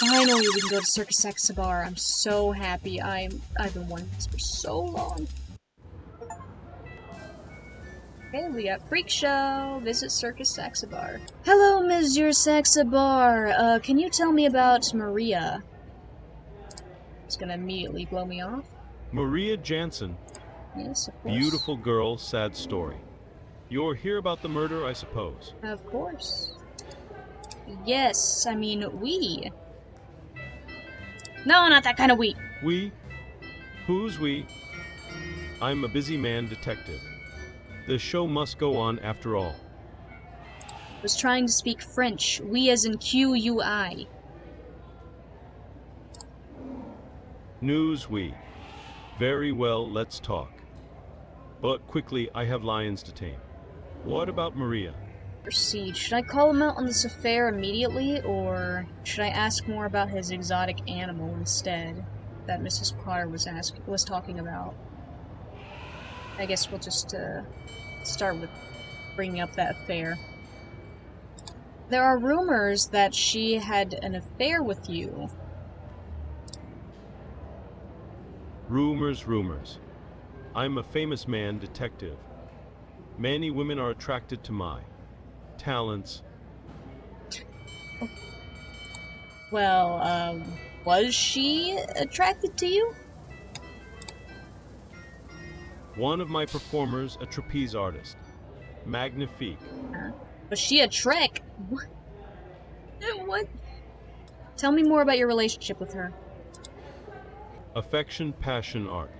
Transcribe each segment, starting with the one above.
Finally, we can go to Circus Exabar. I'm so happy. I've been wanting this for so long. Okay, we got Freak Show. Visit Circus Exabar. Hello, Monsieur Saxabar. Can you tell me about Maria? It's gonna immediately blow me off. Maria Jansen. Yes, of course. Beautiful girl, sad story. You're here about the murder, I suppose? Of course. Yes, I mean, we. No, not that kind of we. We? Who's we? I'm a busy man detective. The show must go on after all. Was trying to speak French. We as in Q-U-I. News we. Very well, let's talk. But quickly, I have lions to tame. What about Maria? Proceed. Should I call him out on this affair immediately, or should I ask more about his exotic animal instead that Mrs. Potter was talking about? I guess we'll just start with bringing up that affair. There are rumors that she had an affair with you. Rumors, rumors. I'm a famous man detective. Many women are attracted to my talents. Well, was she attracted to you? One of my performers, a trapeze artist. Magnifique. Was she a trick? What? What? Tell me more about your relationship with her. Affection, passion, art.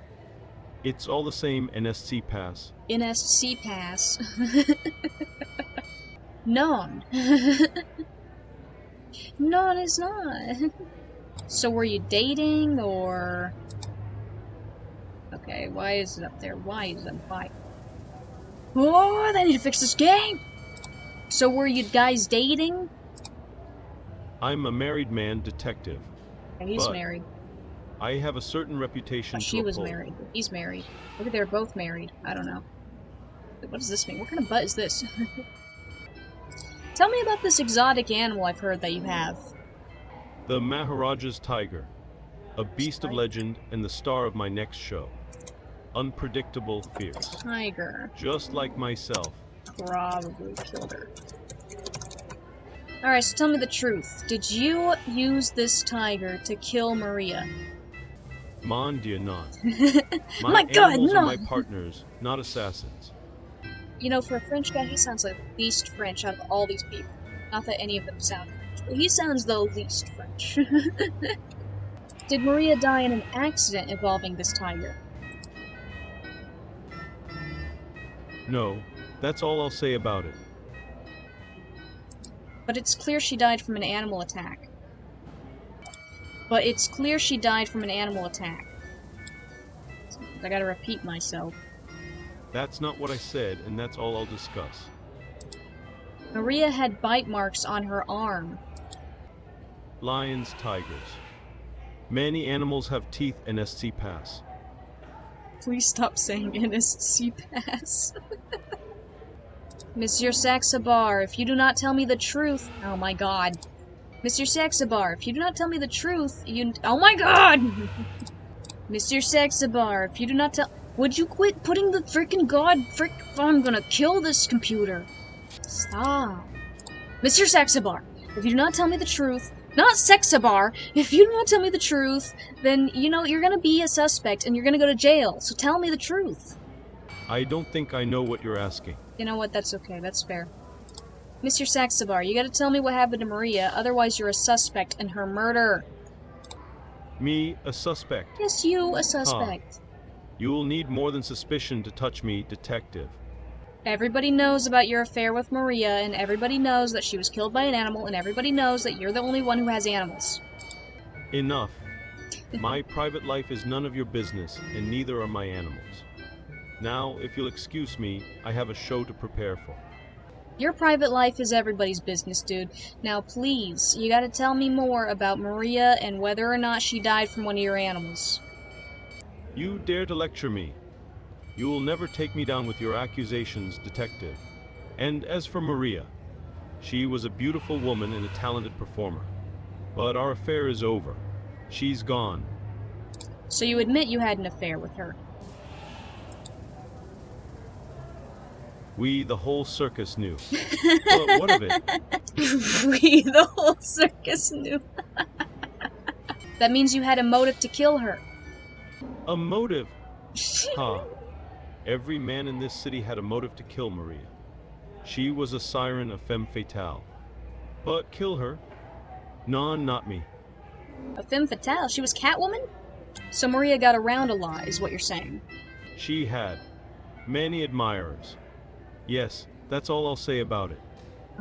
It's all the same NSC pass. NSC pass. None. None is not. So were you dating, or... Okay, why is it up there? Why is it why? Oh, they need to fix this game! So were you guys dating? I'm a married man detective. He's But married. I have a certain reputation to She was uphold. married. He's married. Maybe they're both married. I don't know. What does this mean? What kind of butt is this? Tell me about this exotic animal I've heard that you have. The Maharaja's tiger. A beast of legend and the star of my next show. Unpredictable, fierce. Tiger. Just like myself. Probably killed her. Alright, so tell me the truth. Did you use this tiger to kill Maria? Mon Dieu, non. My God, animals no! are my partners, not assassins. You know, for a French guy, he sounds like the least French out of all these people. Not that any of them sound French, but he sounds the least French. Did Maria die in an accident involving this tiger? No, that's all I'll say about it. But it's clear she died from an animal attack. But it's clear she died from an animal attack. I gotta repeat myself. That's not what I said, and that's all I'll discuss. Maria had bite marks on her arm. Lions, tigers. Many animals have teeth and SC pass. Please stop saying NSC pass. Monsieur Saxabar, if you do not tell me the truth... Oh my god. Monsieur Saxabar, if you do not tell me the truth, you... Oh my god! Monsieur Saxabar, if you do not tell... Would you quit putting the frickin' I'm gonna kill this computer. Stop. Mr. Saxabar, if you do not tell me the truth... Not Sexabar! If you do not tell me the truth, then, you know, you're gonna be a suspect and you're gonna go to jail. So tell me the truth. I don't think I know what you're asking. You know what? That's okay. That's fair. Mr. Saxabar, you gotta tell me what happened to Maria, otherwise you're a suspect in her murder. Me, a suspect. Yes, you, a suspect. You'll need more than suspicion to touch me, detective. Everybody knows about your affair with Maria, and everybody knows that she was killed by an animal, and everybody knows that you're the only one who has animals. Enough. My private life is none of your business, and neither are my animals. Now, if you'll excuse me, I have a show to prepare for. Your private life is everybody's business, dude. Now, please, you gotta tell me more about Maria and whether or not she died from one of your animals. You dare to lecture me? You will never take me down with your accusations, detective. And as for Maria, she was a beautiful woman and a talented performer. But our affair is over. She's gone. So you admit you had an affair with her. We, the whole circus, knew. But what of it? We, the whole circus, knew. That means you had a motive to kill her. A motive? Ha. Every man in this city had a motive to kill Maria. She was a siren, a femme fatale. But kill her? No, not me. A femme fatale? She was Catwoman? So Maria got around a lot, is what you're saying. She had many admirers. Yes, that's all I'll say about it.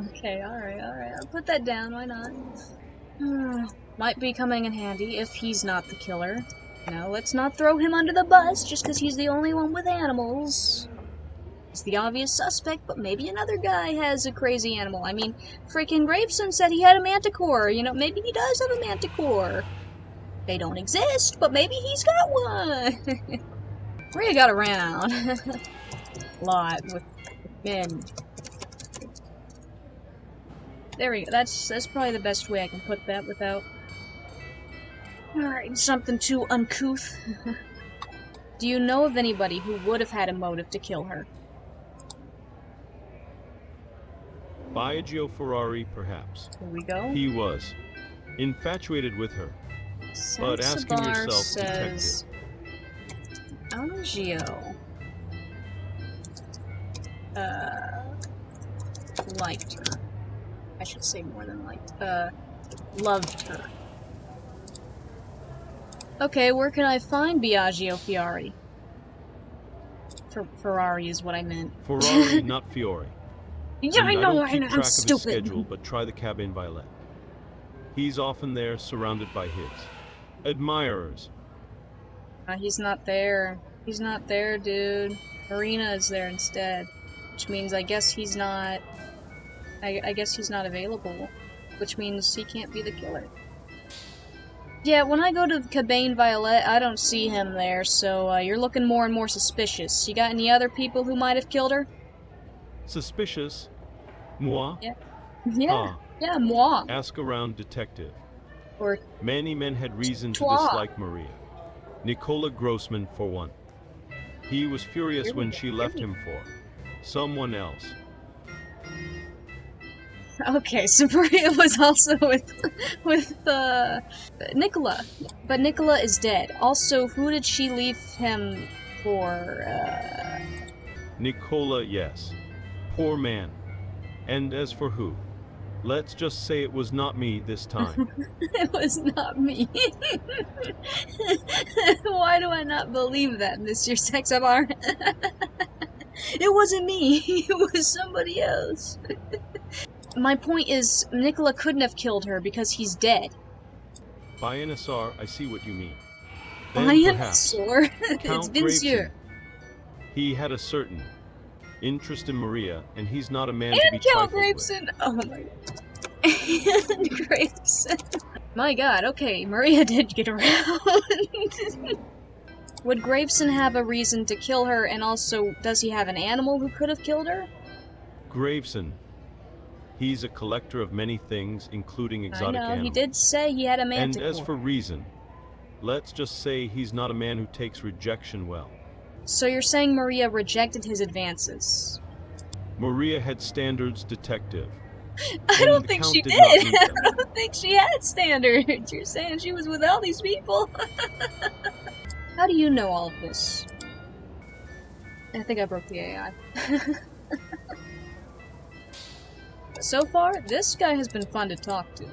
Okay, alright. I'll put that down, why not? Might be coming in handy if he's not the killer. No, let's not throw him under the bus just because he's the only one with animals. He's the obvious suspect, but maybe another guy has a crazy animal. I mean, freaking Graveson said he had a manticore. You know, maybe he does have a manticore. They don't exist, but maybe he's got one. Maria got around. A lot with men. There we go. That's probably the best way I can put that without... Alright, something too uncouth. Do you know of anybody who would have had a motive to kill her? Biagio Ferrari, perhaps. Here we go. He was infatuated with her. But asking Sansabar yourself, says... Biagio... liked her. I should say more than liked. Loved her. Okay, where can I find Biagio Fiori? Ferrari is what I meant. Ferrari, not Fiore. Yeah, I And know, don't keep I'm track of his stupid. schedule, but try the Cabane Violet. He's often there, surrounded by his admirers. He's not there. He's not there, dude. Marina is there instead. Which means I guess he's not... I guess he's not available. Which means he can't be the killer. Yeah, when I go to Cabane Violet, I don't see him there, so you're looking more and more suspicious. You got any other people who might have killed her? Suspicious? Moi? Yeah. Ah. Yeah, moi. Ask around, detective. Or Many men had reason to Toi. dislike Maria. Nicola Grossman, for one. He was furious Here we when go, she here left we him for someone else. okay, so Maria was also with Nicola, but Nicola is dead. Also, who did she leave him for? Nicola, yes. Poor man. And as for who? Let's just say it was not me this time. It was not me. Why do I not believe that, Mr. Sexabar? It wasn't me. It was somebody else. My point is, Nicola couldn't have killed her because he's dead. By NSR, I see what you mean. Then perhaps It's Count Vincier. Graveson. He had a certain interest in Maria, and he's not a man to be And Count trifled with. Graveson! Oh my god. And Graveson. My god, okay, Maria did get around. Would Graveson have a reason to kill her, and also, does he have an animal who could have killed her? Graveson. He's a collector of many things, including exotic I know, animals. he did say he had a And manticore. as for reason, let's just say he's not a man who takes rejection well. So you're saying Maria rejected his advances? Maria had standards, detective. I And don't the think Count she did not did. meet I them. don't think she had standards. You're saying she was with all these people? How do you know all of this? I think I broke the AI. So far, this guy has been fun to talk to.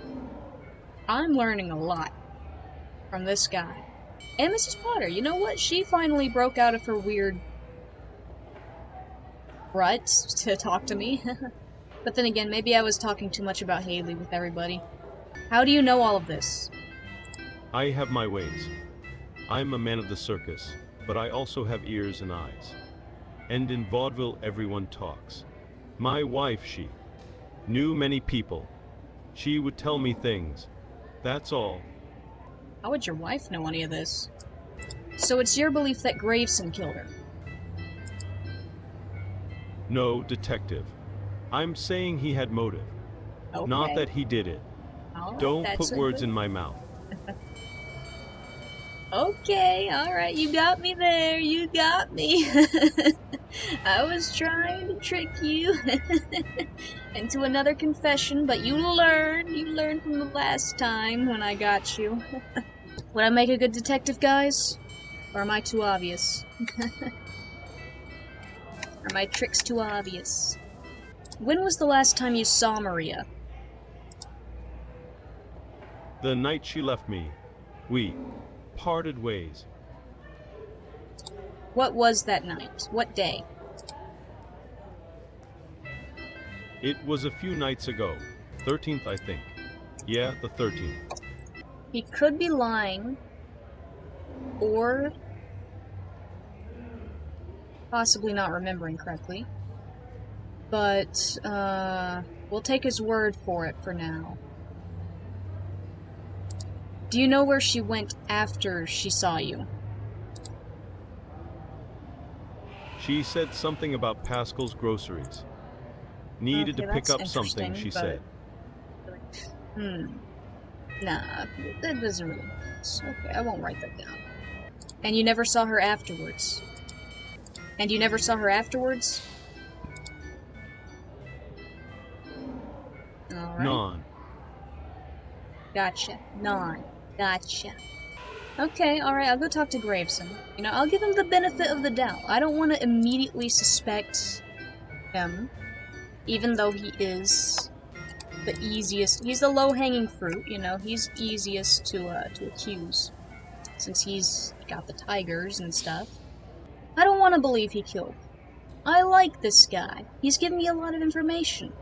I'm learning a lot from this guy. And Mrs. Potter, you know what? She finally broke out of her weird rut to talk to me. But then again, maybe I was talking too much about Haley with everybody. How do you know all of this? I have my ways. I'm a man of the circus, but I also have ears and eyes. And in vaudeville, everyone talks. My wife, she knew many people. She would tell me things. That's all. How would your wife know any of this? So it's your belief that Graveson killed her? No, detective. I'm saying he had motive. Okay. Not that he did it. Oh, Don't that's put a words good... in my mouth. Okay, alright, you got me there, you got me. I was trying to trick you into another confession, but you learned from the last time when I got you. Would I make a good detective, guys? Or am I too obvious? Are my tricks too obvious? When was the last time you saw Maria? The night she left me, we parted ways. What was that night? What day? It was a few nights ago. 13th, I think. Yeah, the 13th. He could be lying, or possibly not remembering correctly. But, we'll take his word for it for now. Do you know where she went after she saw you? She said something about Pascal's groceries. Needed Okay, to pick that's up something, interesting, she but... said. Nah, that doesn't really make sense. Okay, I won't write that down. And you never saw her afterwards? And you never saw her afterwards? Alright. Non. Gotcha. Non. Gotcha. Okay, alright, I'll go talk to Graveson. You know, I'll give him the benefit of the doubt. I don't want to immediately suspect him, even though he is the easiest. He's the low-hanging fruit, you know, he's easiest to accuse, since he's got the tigers and stuff. I don't want to believe he killed her. I like this guy. He's given me a lot of information.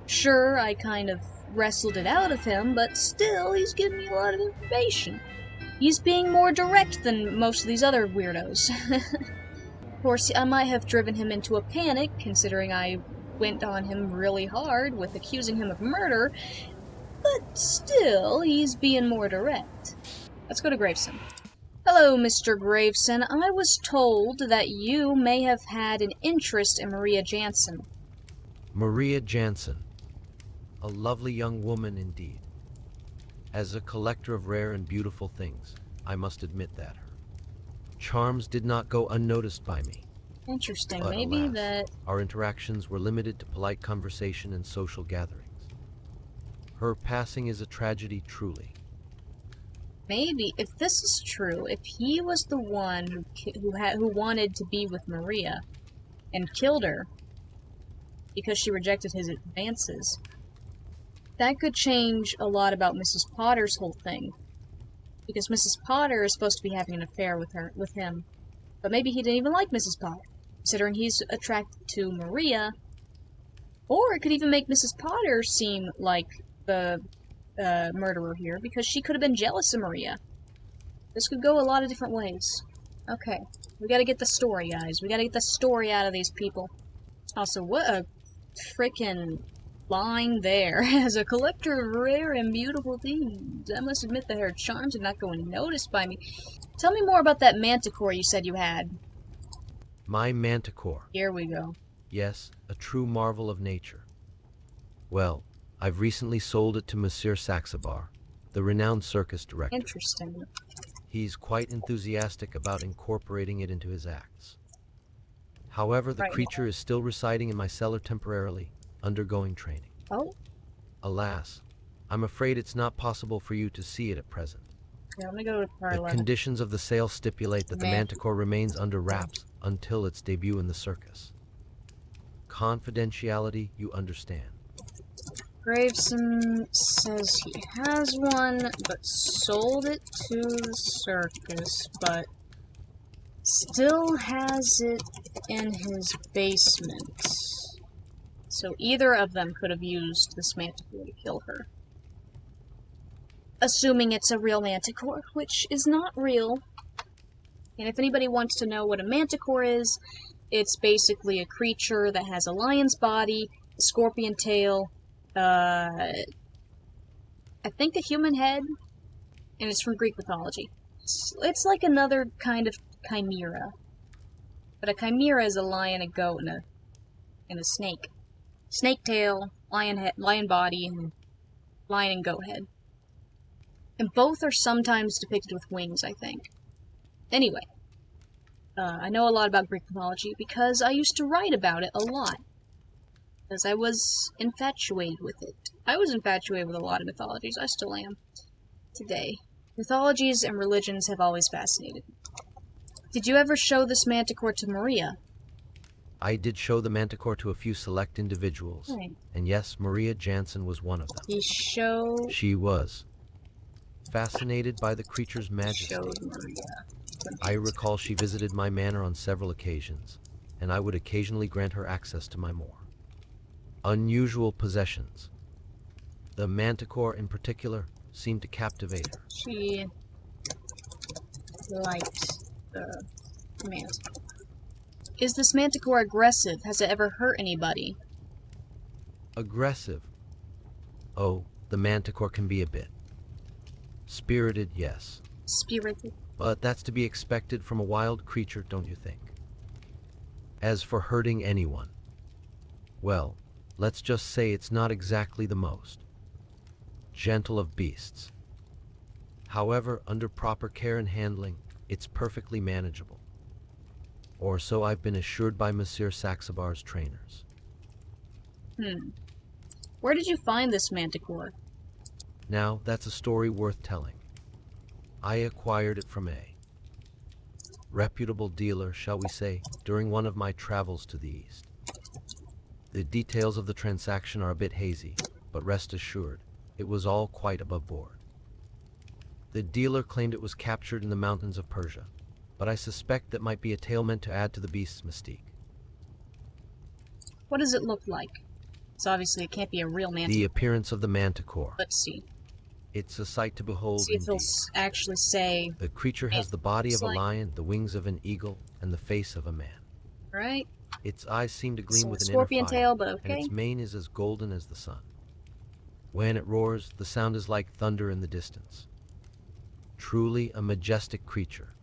Sure, I kind of wrestled it out of him, but still, he's given me a lot of information. He's being more direct than most of these other weirdos. Of course, I might have driven him into a panic, considering I went on him really hard with accusing him of murder, but still, he's being more direct. Let's go to Graveson. Hello, Mr. Graveson. I was told that you may have had an interest in Maria Jansen. Maria Jansen. A lovely young woman indeed. As a collector of rare and beautiful things, I must admit that her charms did not go unnoticed by me. Interesting. But Maybe alas, that... our interactions were limited to polite conversation and social gatherings. Her passing is a tragedy truly. Maybe, if this is true, if he was the one who wanted to be with Maria and killed her because she rejected his advances, that could change a lot about Mrs. Potter's whole thing. Because Mrs. Potter is supposed to be having an affair with him. But maybe he didn't even like Mrs. Potter, considering he's attracted to Maria. Or it could even make Mrs. Potter seem like the murderer here, because she could have been jealous of Maria. This could go a lot of different ways. Okay, we gotta get the story, guys. We gotta get the story out of these people. Also, what a frickin' line there. As a collector of rare and beautiful things, I must admit that her charms did not go unnoticed by me. Tell me more about that manticore you said you had. My manticore. Here we go. Yes, a true marvel of nature. Well, I've recently sold it to Monsieur Saxabar, the renowned circus director. Interesting. He's quite enthusiastic about incorporating it into his acts. However, the Right. creature is still residing in my cellar temporarily, undergoing training. Oh, Alas, I'm afraid it's not possible for you to see it at present. yeah, let me go to part The 11. conditions of the sale stipulate that the manticore remains under wraps until its debut in the circus. Confidentiality, you understand. Graveson says he has one, but sold it to the circus, but still has it in his basement. So either of them could have used this manticore to kill her. Assuming it's a real manticore, which is not real. And if anybody wants to know what a manticore is, it's basically a creature that has a lion's body, a scorpion tail, I think a human head, and it's from Greek mythology. It's like another kind of chimera. But a chimera is a lion, a goat, and a snake. Snake tail, lion head, lion body, and Lion and goat head. And both are sometimes depicted with wings, I think. Anyway, I know a lot about Greek mythology because I used to write about it a lot. Because I was infatuated with it. I was infatuated with a lot of mythologies. I still am. Today. Mythologies and religions have always fascinated me. Did you ever show this manticore to Maria? I did show the manticore to a few select individuals, Right. and yes, Maria Jansen was one of them. He showed She was fascinated by the creature's majesty. Maria. I recall she visited my manor on several occasions, and I would occasionally grant her access to my more unusual possessions. The manticore in particular seemed to captivate her. She liked the manticore. Is this manticore aggressive? Has it ever hurt anybody? Aggressive? Oh, the manticore can be a bit. Spirited, yes. Spirited? But that's to be expected from a wild creature, don't you think? As for hurting anyone, well, let's just say it's not exactly the most gentle of beasts. However, under proper care and handling, it's perfectly manageable. Or so I've been assured by Monsieur Saxabar's trainers. Where did you find this manticore? Now, that's a story worth telling. I acquired it from a reputable dealer, shall we say, during one of my travels to the east. The details of the transaction are a bit hazy, but rest assured, it was all quite above board. The dealer claimed it was captured in the mountains of Persia, but I suspect that might be a tale meant to add to the beast's mystique. What does it look like? So obviously it can't be a real manticore. The appearance of the manticore. Let's see. It's a sight to behold See if he'll indeed. actually say, The creature has the body of a like- lion, the wings of an eagle, and the face of a man. right? Its eyes seem to gleam So with an scorpion inner fire, tail, but and okay. its mane is as golden as the sun. When it roars, the sound is like thunder in the distance. Truly a majestic creature.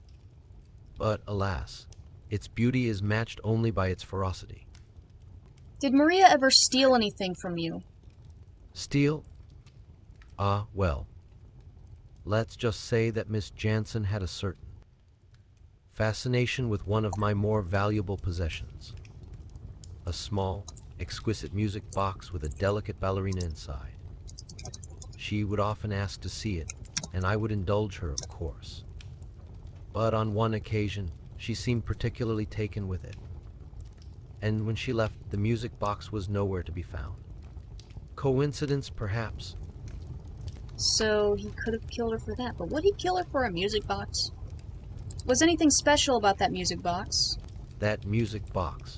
But alas, its beauty is matched only by its ferocity. Did Maria ever steal anything from you? Steal? Ah, well. Let's just say that Miss Jansen had a certain fascination with one of my more valuable possessions. A small, exquisite music box with a delicate ballerina inside. She would often ask to see it, and I would indulge her, of course. But on one occasion, she seemed particularly taken with it. And when she left, the music box was nowhere to be found. Coincidence, perhaps? So he could have killed her for that, but would he kill her for a music box? Was anything special about that music box? That music box.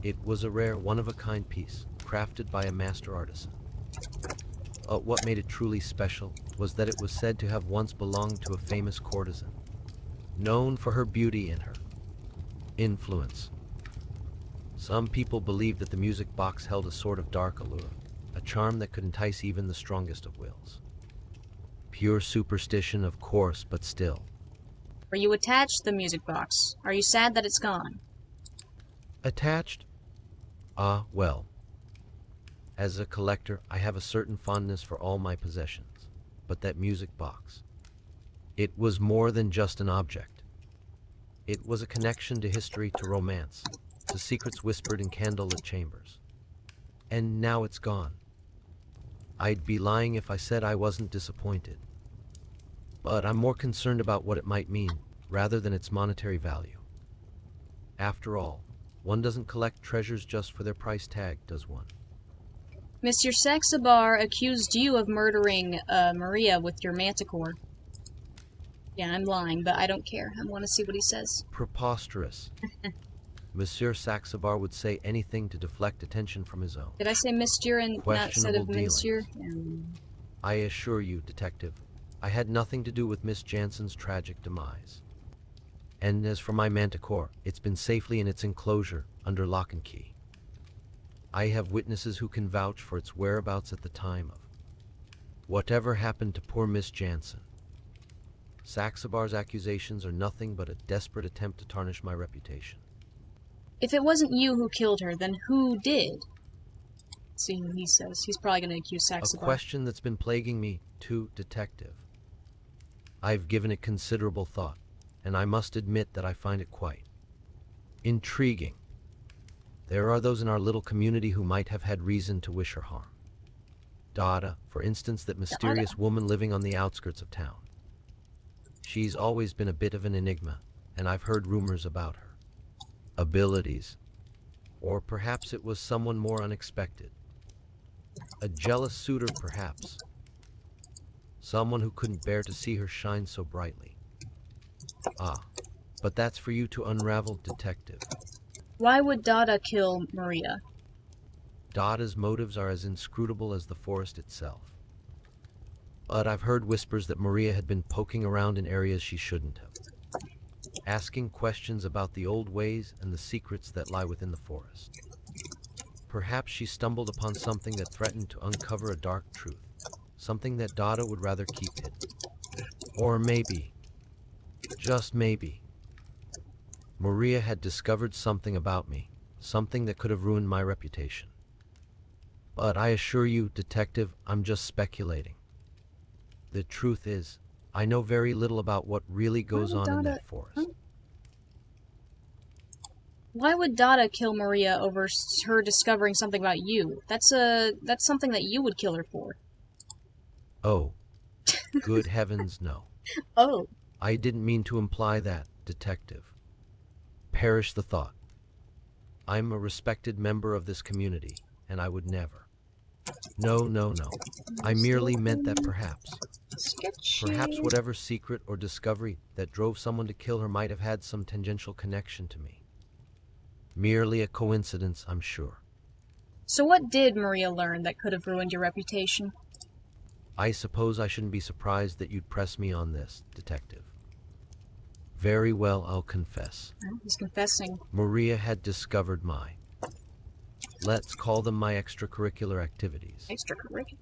It was a rare, one-of-a-kind piece, crafted by a master artisan. What made it truly special was that it was said to have once belonged to a famous courtesan, known for her beauty and her influence. Some people believed that the music box held a sort of dark allure, a charm that could entice even the strongest of wills. Pure superstition, of course, but still. Were you attached to the music box? Are you sad that it's gone? Attached? Ah, well. As a collector, I have a certain fondness for all my possessions, but that music box, it was more than just an object. It was a connection to history, to romance, to secrets whispered in candlelit chambers. And now it's gone. I'd be lying if I said I wasn't disappointed. But I'm more concerned about what it might mean, rather than its monetary value. After all, one doesn't collect treasures just for their price tag, does one? Mr. Saxabar accused you of murdering Maria with your manticore. Yeah, I'm lying, but I don't care. I want to see what he says. Preposterous. Monsieur Saxabar would say anything to deflect attention from his own. Did I say Monsieur and not instead of Questionable Monsieur? I assure you, Detective, I had nothing to do with Miss Jansen's tragic demise. And as for my manticore, it's been safely in its enclosure, under lock and key. I have witnesses who can vouch for its whereabouts at the time of whatever happened to poor Miss Jansen. Saxabar's accusations are nothing but a desperate attempt to tarnish my reputation. If it wasn't you who killed her, then who did? See what he says. He's probably going to accuse A Saxabar. question that's been plaguing me, too, Detective. I've given it considerable thought, and I must admit that I find it quite intriguing. There are those in our little community who might have had reason to wish her harm. Dada, for instance, that mysterious woman living on the outskirts of town. She's always been a bit of an enigma, and I've heard rumors about her abilities. Or perhaps it was someone more unexpected. A jealous suitor, perhaps. Someone who couldn't bear to see her shine so brightly. Ah, but that's for you to unravel, Detective. Why would Dada kill Maria? Dada's motives are as inscrutable as the forest itself. But I've heard whispers that Maria had been poking around in areas she shouldn't have, asking questions about the old ways and the secrets that lie within the forest. Perhaps she stumbled upon something that threatened to uncover a dark truth, something that Dada would rather keep hidden. Or maybe, just maybe, Maria had discovered something about me, something that could have ruined my reputation. But I assure you, Detective, I'm just speculating. The truth is, I know very little about what really goes on in that forest. Why would Dada kill Maria over her discovering something about you? That's something that you would kill her for. Oh, good heavens, no. Oh. I didn't mean to imply that, Detective. Perish the thought. I'm a respected member of this community, and I would never. No. I merely meant that perhaps whatever secret or discovery that drove someone to kill her might have had some tangential connection to me. Merely a coincidence, I'm sure. So what did Maria learn that could have ruined your reputation? I suppose I shouldn't be surprised that you'd press me on this, Detective. Very well, I'll confess. Oh, he's confessing. Maria had discovered let's call them my extracurricular activities. Extracurricular?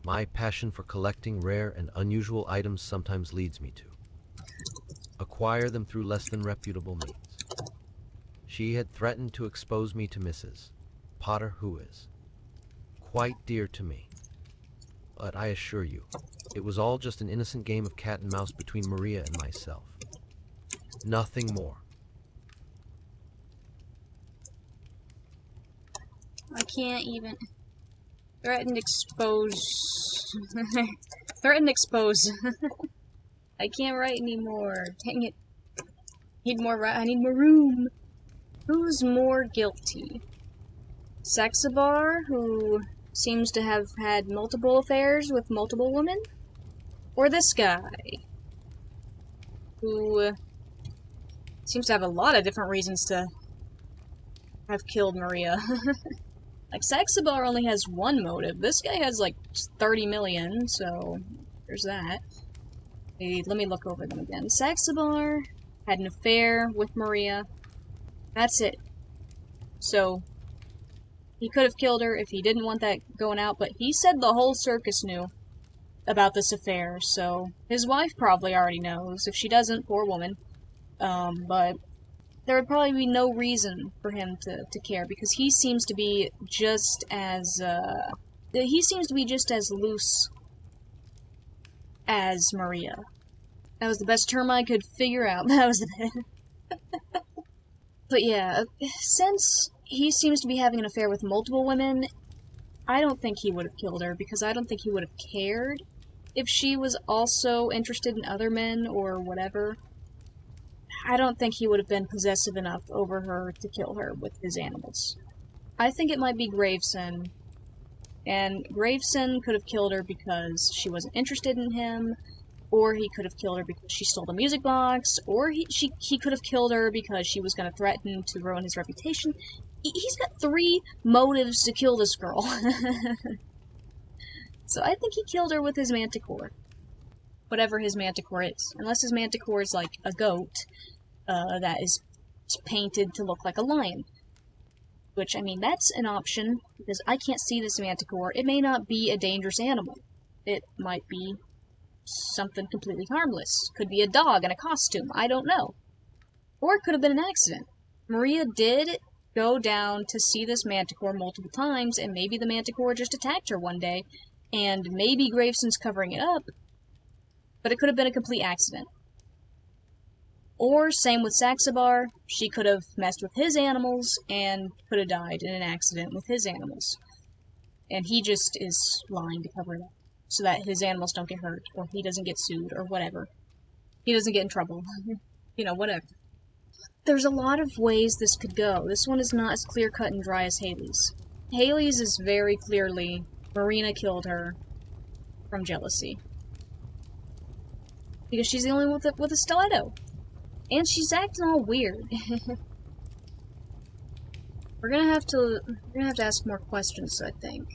My passion for collecting rare and unusual items sometimes leads me to acquire them through less than reputable means. She had threatened to expose me to Mrs. Potter, who is quite dear to me. But I assure you, it was all just an innocent game of cat and mouse between Maria and myself. Nothing more. I can't even... Threaten, expose... Threaten, expose. I can't write anymore. Dang it. I need more room. Who's more guilty? Saxabar, who seems to have had multiple affairs with multiple women? Or this guy, who seems to have a lot of different reasons to have killed Maria. Like, Saxabar only has one motive. This guy has, like, 30 million, so there's that. Hey, let me look over them again. Saxabar had an affair with Maria. That's it. So, he could have killed her if he didn't want that going out, but he said the whole circus knew about this affair, so his wife probably already knows. If she doesn't, poor woman. But there would probably be no reason for him to care, because he seems to be just as, loose as Maria. That was the best term I could figure out. That was But yeah, since he seems to be having an affair with multiple women, I don't think he would have killed her, because I don't think he would have cared if she was also interested in other men or whatever. I don't think he would have been possessive enough over her to kill her with his animals. I think it might be Graveson. And Graveson could have killed her because she wasn't interested in him, or he could have killed her because she stole the music box, or he could have killed her because she was going to threaten to ruin his reputation. He's got 3 motives to kill this girl. So I think he killed her with his manticore. Whatever his manticore is. Unless his manticore is like a goat that is painted to look like a lion. Which, I mean, that's an option, because I can't see this manticore. It may not be a dangerous animal. It might be something completely harmless. Could be a dog in a costume. I don't know. Or it could have been an accident. Maria did go down to see this Manticore multiple times, and maybe the Manticore just attacked her one day, and maybe Graveson's covering it up, but it could have been a complete accident. Or, same with Saxabar, she could have messed with his animals and could have died in an accident with his animals. And he just is lying to cover it up, so that his animals don't get hurt, or he doesn't get sued, or whatever. He doesn't get in trouble. You know, whatever. There's a lot of ways this could go. This one is not as clear-cut and dry as Haley's. Haley's is very clearly, Marina killed her from jealousy. Because she's the only one with a stiletto. And she's acting all weird. We're gonna have to ask more questions, I think.